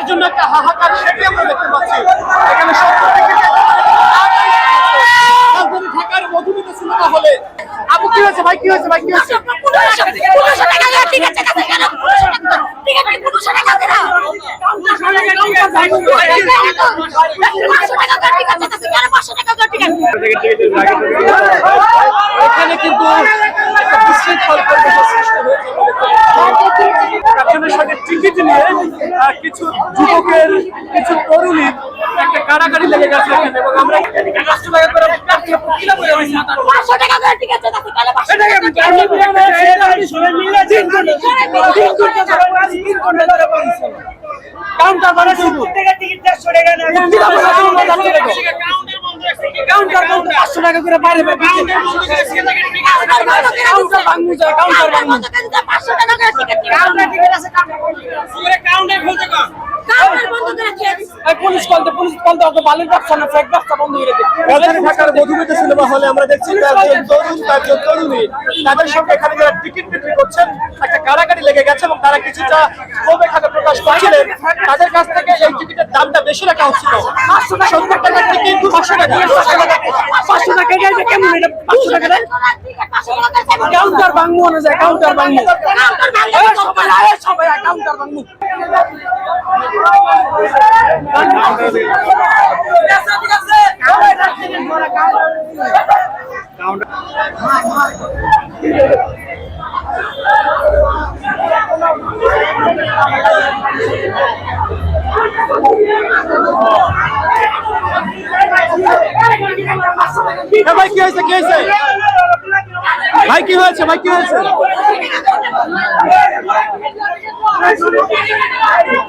টিকিটের জন্য একটা হাহাকার, সেটি আমরা দেখতে পাচ্ছি। এখানে রাজধানী ঢাকার মধুমিতা সিনেমা হলে। আপু কি হয়েছে ভাই, কি হয়েছে ভাই, কি হয়েছে? এখানে কিন্তু একটা বিশৃঙ্খল পরিবেশের সৃষ্টি হয়েছে। একজনের সঙ্গে টিকিট নিয়ে কিছু যুবকের, কিছু তরুণীর একটা কারাকারি লেগে গেছে এখানে, এবং আমরা 500 টাকা করে কাউন্টার মানে শুধু টিকিট 400 টাকা না, কাউন্টার 500 টাকা করে বাইরে কাউন্টার ভাঙু যায়, কাউন্টার ভাঙু 500 টাকা করে টিকিট, কাউন্টার টিকিট আছে, কাউন্টার বলতে কর কাউন্টার বন্ধ করে দিয়েছে। এই পুলিশ কলতে অত বালির ব্যবসা না, ফেক ব্যবসা বন্ধ করে দিয়েছে। রাজধানী ঢাকার মধুমিতা সিনেমা হলে আমরা দেখছি কয়েকজন তরুণী তাদের সঙ্গে এখানে যারা টিকিট বিক্রি করছেন একটা কারাকারি লেগে গেছে, এবং তারা কিছুটা ক্ষোভ এখানে প্রকাশ করছিলেন। তাদের কাছ থেকে এই টিকিটের দামটা বেশি রাখা হচ্ছিল, 70 টাকার টিকিট 500 টাকা, 500 টাকা কেমন? এটা 500 টাকা কাউন্টার ভাঙবো না যায়, কাউন্টার ভাঙবো সবাই কাউন্টার ভাঙবো। ভাই কি হয়েছে, কি হয়েছে ভাই, কি হয়েছে ভাই, কি হয়েছে?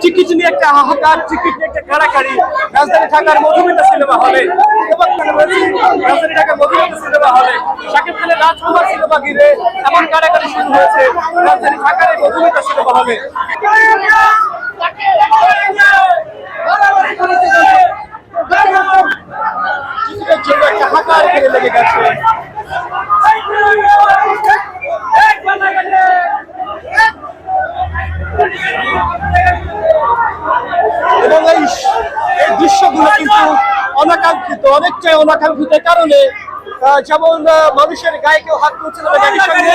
টিকিট নিয়ে একটা হাহাকার, টিকিট নিয়ে একটা কারাকারি রাজধানী ঢাকার মধুমিতা সিনেমা হলে। রাজধানী ঢাকার মধুমিতা সিনেমা হলে শাকিব খানের রাজকুমার সিনেমা ঘিরে এমন কারাকারি শুরু হয়েছে রাজধানী ঢাকার এই মধুমিতা সিনেমা হলে। টিকিটের জন্য একটা হাহাকার ঘিরে লেগে গেছে। এবং এই দৃশ্যগুলো কিন্তু অনাকাঙ্ক্ষিত, অনেকটাই অনাকাঙ্ক্ষিত কারণে, যেমন মানুষের গায়ে কেউ হাত তুলছে না, গাড়ির সঙ্গে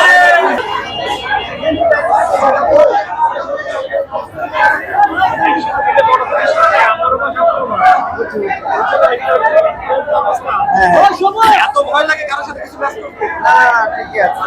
এত ভয় লাগে কারোর সাথে কিছু ব্যস্ত না, ঠিকই আছে।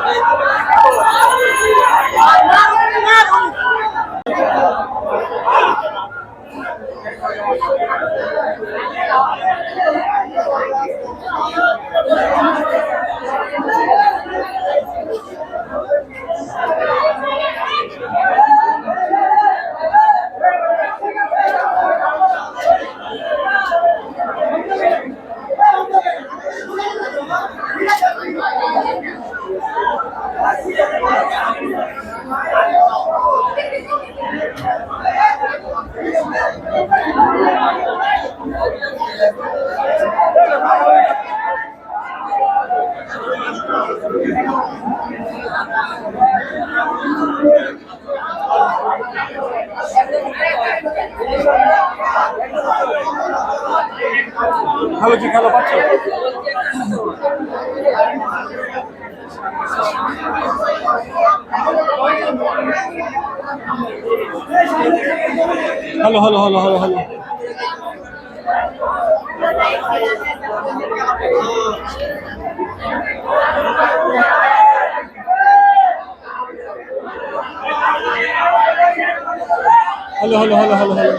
ভালো কি খেলা পাচ্ছ? Hello hello hello hello hello hello hello hello hello hello